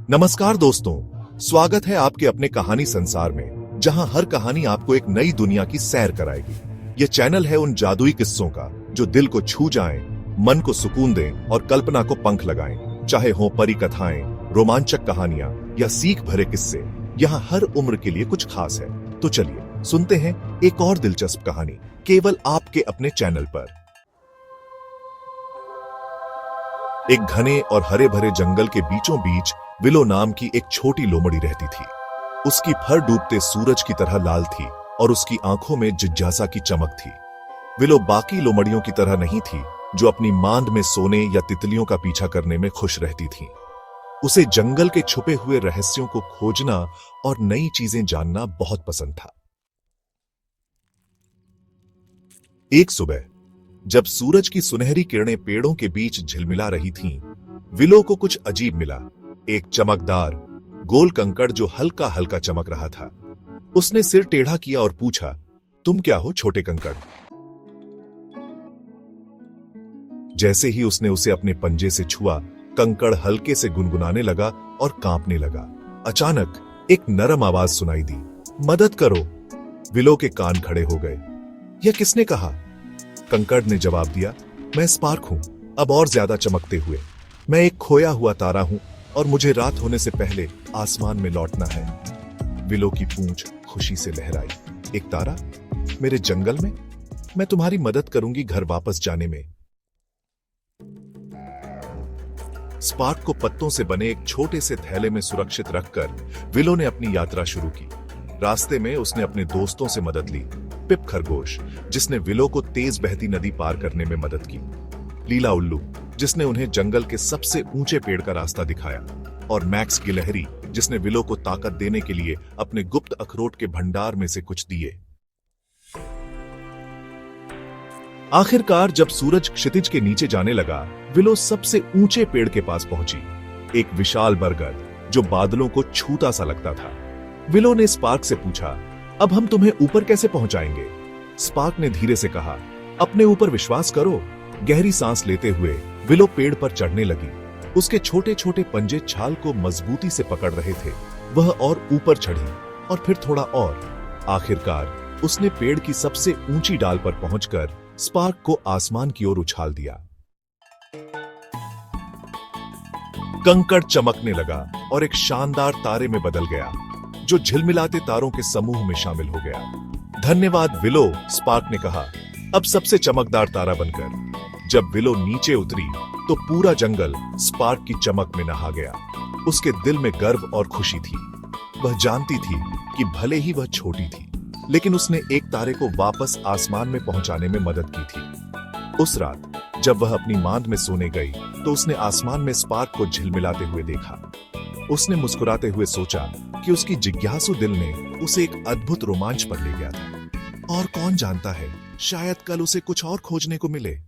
नमस्कार दोस्तों, स्वागत है आपके अपने कहानी संसार में, जहां हर कहानी आपको एक नई दुनिया की सैर कराएगी। यह चैनल है उन जादुई किस्सों का जो दिल को छू जाएं, मन को सुकून दें और कल्पना को पंख लगाएं। चाहे हो परी कथाएं, रोमांचक कहानियां या सीख भरे किस्से, यहाँ हर उम्र के लिए कुछ खास है। तो चलिए सुनते हैं एक और दिलचस्प कहानी, केवल आपके अपने चैनल पर। एक घने और हरे भरे जंगल के बीचों बीच विलो नाम की एक छोटी लोमड़ी रहती थी। उसकी फर डूबते सूरज की तरह लाल थी और उसकी आंखों में जिज्ञासा की चमक थी। विलो बाकी लोमड़ियों की तरह नहीं थी जो अपनी मांद में सोने या तितलियों का पीछा करने में खुश रहती थी। उसे जंगल के छुपे हुए रहस्यों को खोजना और नई चीजें जानना बहुत पसंद था। एक सुबह जब सूरज की सुनहरी किरणें पेड़ों के बीच झिलमिला रही थीं, विलो को कुछ अजीब मिला। एक चमकदार गोल कंकड़ जो हल्का हल्का चमक रहा था। उसने सिर टेढ़ा किया और पूछा, तुम क्या हो छोटे कंकड़? जैसे ही उसने उसे अपने पंजे से छुआ, कंकड़ हल्के से गुनगुनाने लगा और कांपने लगा। अचानक एक नरम आवाज सुनाई दी, मदद करो। विलो के कान खड़े हो गए। यह किसने कहा? कंकड़ ने जवाब दिया, मैं स्पार्क हूं, अब और ज्यादा चमकते हुए। मैं एक खोया हुआ तारा हूं और मुझे रात होने से पहले आसमान में लौटना है। विलो की पूंछ खुशी से लहराई। एक तारा मेरे जंगल में? मैं तुम्हारी मदद करूंगी घर वापस जाने में। स्पार्क को पत्तों से बने एक छोटे से थैले में सुरक्षित रखकर विलो ने अपनी यात्रा शुरू की। रास्ते में उसने अपने दोस्तों से मदद ली। पिप खरगोश, जिसने विलो को तेज बहती नदी पार करने में मदद की। लीला उल्लू, जिसने उन्हें जंगल के सबसे ऊंचे पेड़ का रास्ता दिखाया। और मैक्स गिलहरी, जिसने विलो को ताकत देने के लिए अपने गुप्त अखरोट के भंडार में से कुछ दिए। आखिरकार जब सूरज क्षितिज के नीचे जाने लगा, विलो सबसे ऊंचे पेड़ के पास पहुंची। एक विशाल बरगद जो बादलों को छूता सा लगता था। विलो ने स्पार्क से पूछा, अब हम तुम्हें ऊपर कैसे पहुंचाएंगे? स्पार्क ने धीरे से कहा, अपने ऊपर विश्वास करो। गहरी सांस लेते हुए विलो पेड़ पर चढ़ने लगी। उसके छोटे छोटे पंजे छाल को मजबूती से पकड़ रहे थे। वह और ऊपर चढ़ी और फिर थोड़ा और। आखिरकार उसने पेड़ की सबसे ऊंची डाल पर पहुंचकर स्पार्क को आसमान की ओर उछाल दिया। कंकड़ चमकने लगा और एक शानदार तारे में बदल गया, जो झिलमिलाते तारों के समूह में शामिल हो गया। धन्यवाद विलो, स्पार्क ने कहा, अब सबसे चमकदार तारा बनकर। जब विलो नीचे उतरी तो पूरा जंगल स्पार्क की चमक में नहा गया। उसके दिल में गर्व और खुशी थी। वह जानती थी कि भले ही वह छोटी थी, लेकिन उसने एक तारे को वापस आसमान में पहुंचाने में मदद की थी। उस रात जब वह अपनी मांद में सोने गई तो उसने आसमान में स्पार्क को झिलमिलाते हुए देखा। उसने मुस्कुराते हुए सोचा कि उसकी जिज्ञासु दिल ने उसे एक अद्भुत रोमांच पर ले गया था। और कौन जानता है, शायद कल उसे कुछ और खोजने को मिले।